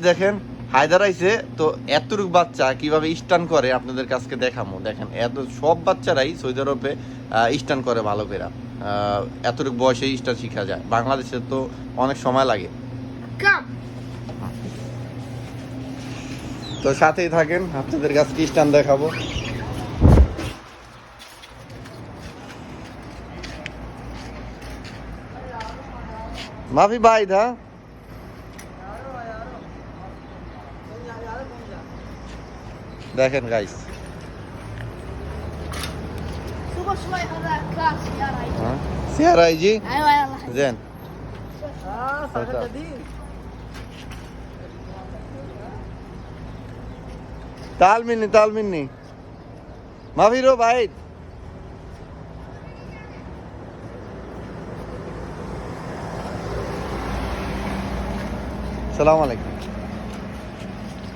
দেখেন হায়দার আইছে তো এতটুক বাচ্চা কিভাবে স্টান করে আপনাদের কাছে দেখামো। দেখেন এত সব বাচ্চারাই সৌদি আরবে স্টান করে ভালো করে, এতটুক বয়সে স্টান শিখা যায়। বাংলাদেশে তো অনেক সময় লাগে। তো সাথেই থাকেন, আপনাদের কাছে স্টান দেখাবো। মাফি ভাই দা দেখেন গাইস, سيارة يجي ايوه يلا زين. صار جديد. تعال مني ما في رو بعيد. السلام عليكم.